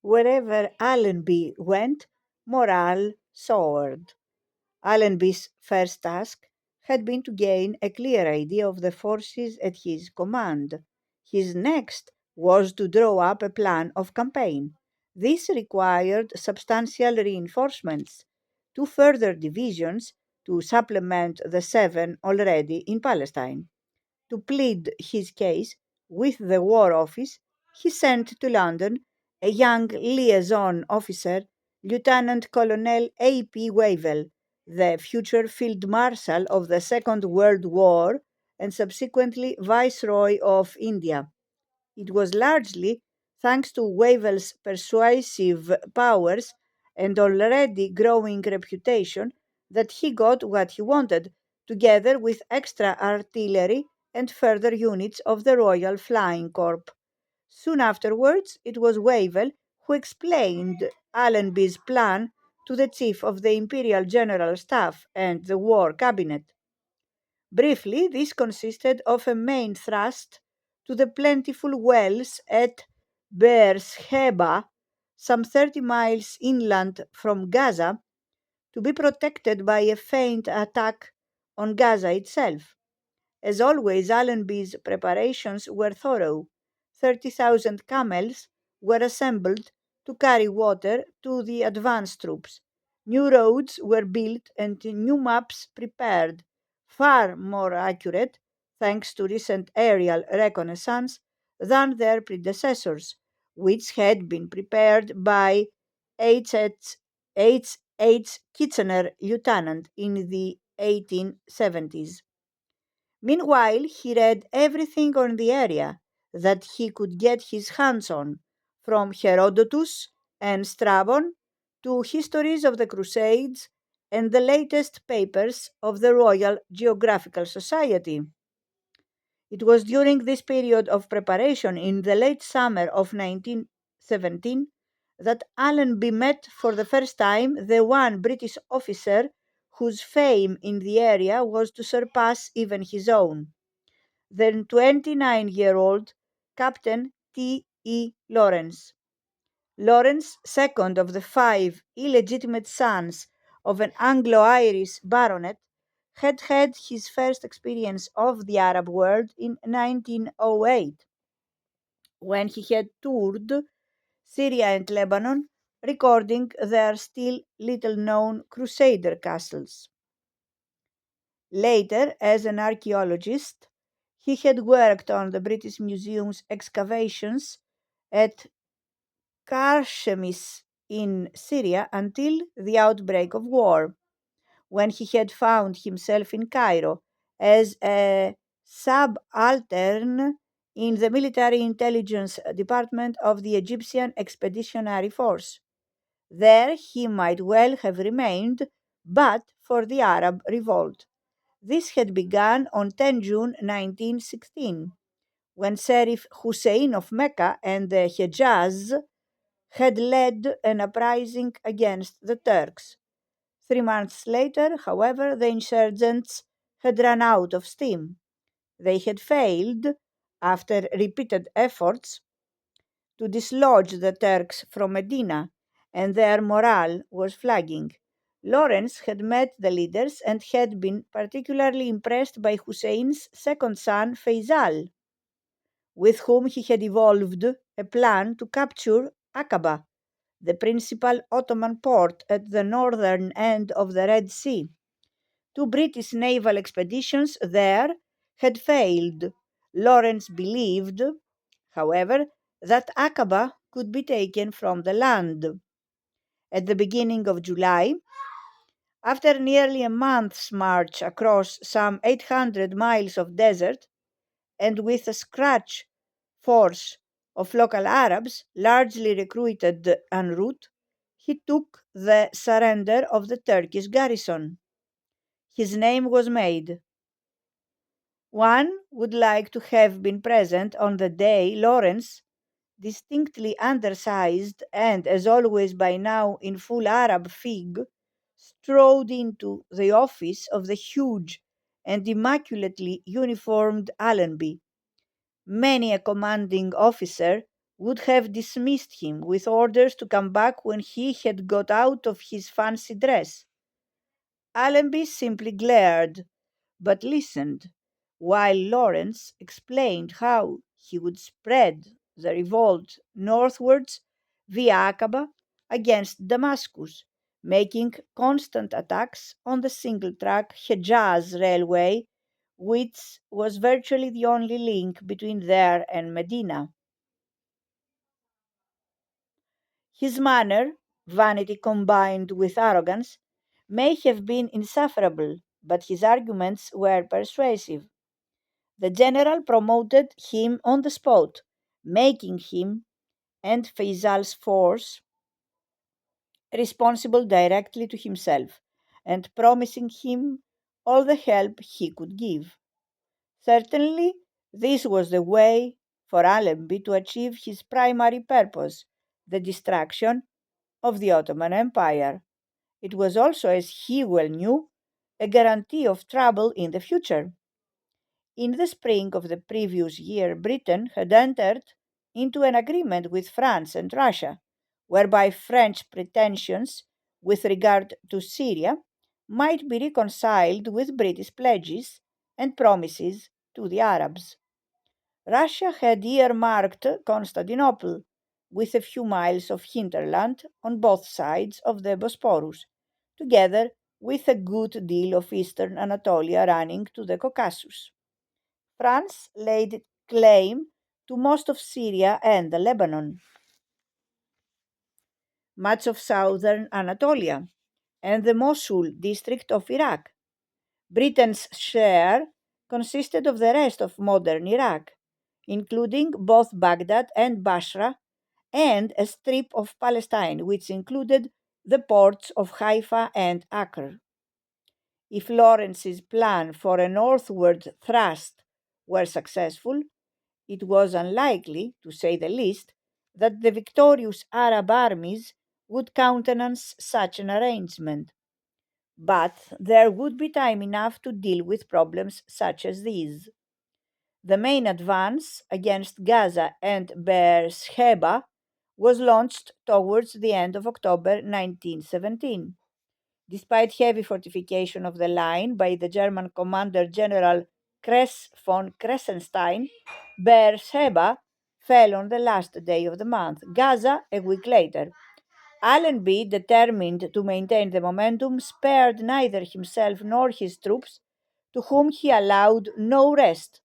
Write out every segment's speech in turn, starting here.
Wherever Allenby went, morale soared. Allenby's first task had been to gain a clear idea of the forces at his command. His next was to draw up a plan of campaign. This required substantial reinforcements, two further divisions to supplement the seven already in Palestine. To plead his case with the War Office, he sent to London a young liaison officer, Lieutenant Colonel A.P. Wavell, the future Field Marshal of the Second World War and subsequently Viceroy of India. It was largely thanks to Wavell's persuasive powers and already growing reputation that he got what he wanted, together with extra artillery and further units of the Royal Flying Corps. Soon afterwards, it was Wavell who explained Allenby's plan to the Chief of the Imperial General Staff and the War Cabinet. Briefly, this consisted of a main thrust to the plentiful wells at Beersheba, some 30 miles inland from Gaza, to be protected by a feint attack on Gaza itself. As always, Allenby's preparations were thorough. 30,000 camels were assembled to carry water to the advance troops. New roads were built and new maps prepared, far more accurate, thanks to recent aerial reconnaissance, than their predecessors, which had been prepared by H. Kitchener Lieutenant in the 1870s. Meanwhile, he read everything on the area that he could get his hands on, from Herodotus and Strabon to histories of the Crusades and the latest papers of the Royal Geographical Society. It was during this period of preparation in the late summer of 1917 that Allenby met for the first time the one British officer whose fame in the area was to surpass even his own, the 29-year-old Captain T. E. Lawrence. Lawrence, second of the five illegitimate sons of an Anglo-Irish baronet, had had his first experience of the Arab world in 1908, when he had toured Syria and Lebanon, recording their still little-known Crusader castles. Later, as an archaeologist, he had worked on the British Museum's excavations at Karchemis in Syria until the outbreak of war, when he had found himself in Cairo as a subaltern in the military intelligence department of the Egyptian Expeditionary Force. There he might well have remained, but for the Arab revolt. This had begun on 10 June 1916, when Sheriff Hussein of Mecca and the Hejaz had led an uprising against the Turks. 3 months later, however, the insurgents had run out of steam. They had failed, after repeated efforts, to dislodge the Turks from Medina, and their morale was flagging. Lawrence had met the leaders and had been particularly impressed by Hussein's second son, Faisal, with whom he had evolved a plan to capture Aqaba, the principal Ottoman port at the northern end of the Red Sea. Two British naval expeditions there had failed. Lawrence believed, however, that Aqaba could be taken from the land. At the beginning of July, after nearly a month's march across some 800 miles of desert, and with a scratch force of local Arabs, largely recruited en route, he took the surrender of the Turkish garrison. His name was made. One would like to have been present on the day Lawrence, distinctly undersized and, as always by now, in full Arab fig, strode into the office of the huge and immaculately uniformed Allenby. Many a commanding officer would have dismissed him with orders to come back when he had got out of his fancy dress. Allenby simply glared, but listened, while Lawrence explained how he would spread the revolt northwards via Aqaba against Damascus, making constant attacks on the single track Hejaz railway, which was virtually the only link between there and Medina. His manner, vanity combined with arrogance, may have been insufferable, but his arguments were persuasive. The general promoted him on the spot, making him and Faisal's force responsible directly to himself, and promising him all the help he could give. Certainly, this was the way for Allenby to achieve his primary purpose, the destruction of the Ottoman Empire. It was also, as he well knew, a guarantee of trouble in the future. In the spring of the previous year, Britain had entered into an agreement with France and Russia, whereby French pretensions with regard to Syria might be reconciled with British pledges and promises to the Arabs. Russia had earmarked Constantinople, with a few miles of hinterland on both sides of the Bosporus, together with a good deal of eastern Anatolia running to the Caucasus. France laid claim to most of Syria and Lebanon, much of southern Anatolia, and the Mosul district of Iraq. Britain's share consisted of the rest of modern Iraq, including both Baghdad and Basra, and a strip of Palestine, which included the ports of Haifa and Acre. If Lawrence's plan for a northward thrust were successful, it was unlikely, to say the least, that the victorious Arab armies would countenance such an arrangement. But there would be time enough to deal with problems such as these. The main advance against Gaza and Beersheba was launched towards the end of October 1917. Despite heavy fortification of the line by the German commander General Kress von Kressenstein, Beersheba fell on the last day of the month, Gaza a week later. Allenby, determined to maintain the momentum, spared neither himself nor his troops, to whom he allowed no rest.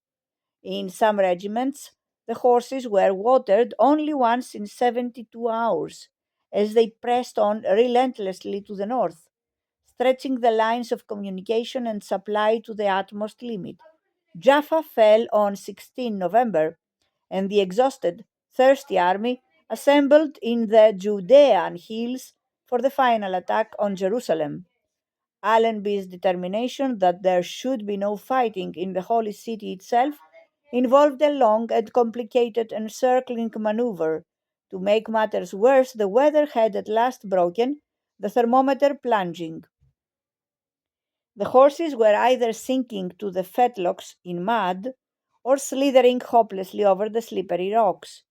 In some regiments, the horses were watered only once in 72 hours, as they pressed on relentlessly to the north, stretching the lines of communication and supply to the utmost limit. Jaffa fell on 16 November, and the exhausted, thirsty army assembled in the Judean hills for the final attack on Jerusalem. Allenby's determination that there should be no fighting in the holy city itself involved a long and complicated encircling maneuver. To make matters worse, the weather had at last broken, the thermometer plunging. The horses were either sinking to the fetlocks in mud or slithering hopelessly over the slippery rocks.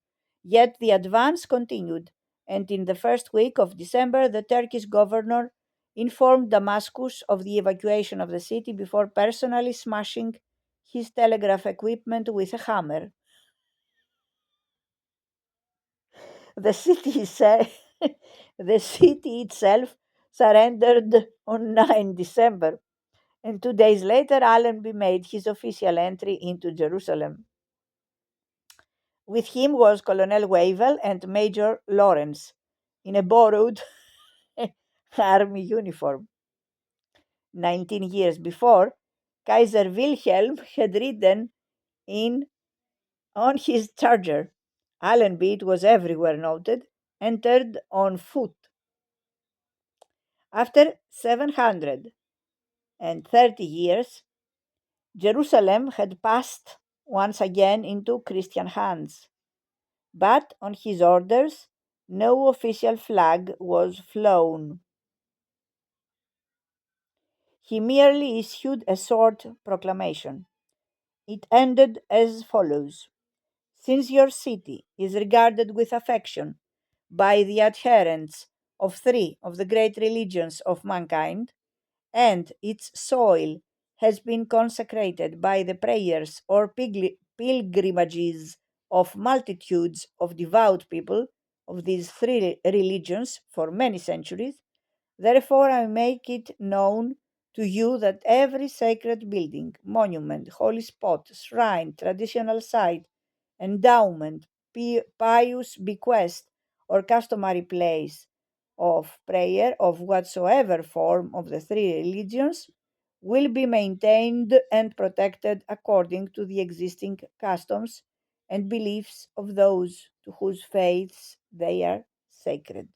Yet the advance continued, and in the first week of December, the Turkish governor informed Damascus of the evacuation of the city before personally smashing his telegraph equipment with a hammer. The city, the city itself surrendered on 9 December, and 2 days later, Allenby made his official entry into Jerusalem. With him was Colonel Wavell and Major Lawrence in a borrowed army uniform. 19 years before, Kaiser Wilhelm had ridden in on his charger. Allenby, it was everywhere noted, entered on foot. After 730 years, Jerusalem had passed once again into Christian hands, but on his orders, no official flag was flown. He merely issued a short proclamation. It ended as follows: Since your city is regarded with affection by the adherents of three of the great religions of mankind, and its soil has been consecrated by the prayers or pilgrimages of multitudes of devout people of these three religions for many centuries, therefore I make it known to you that every sacred building, monument, holy spot, shrine, traditional site, endowment, pious bequest, or customary place of prayer of whatsoever form of the three religions will be maintained and protected according to the existing customs and beliefs of those to whose faiths they are sacred.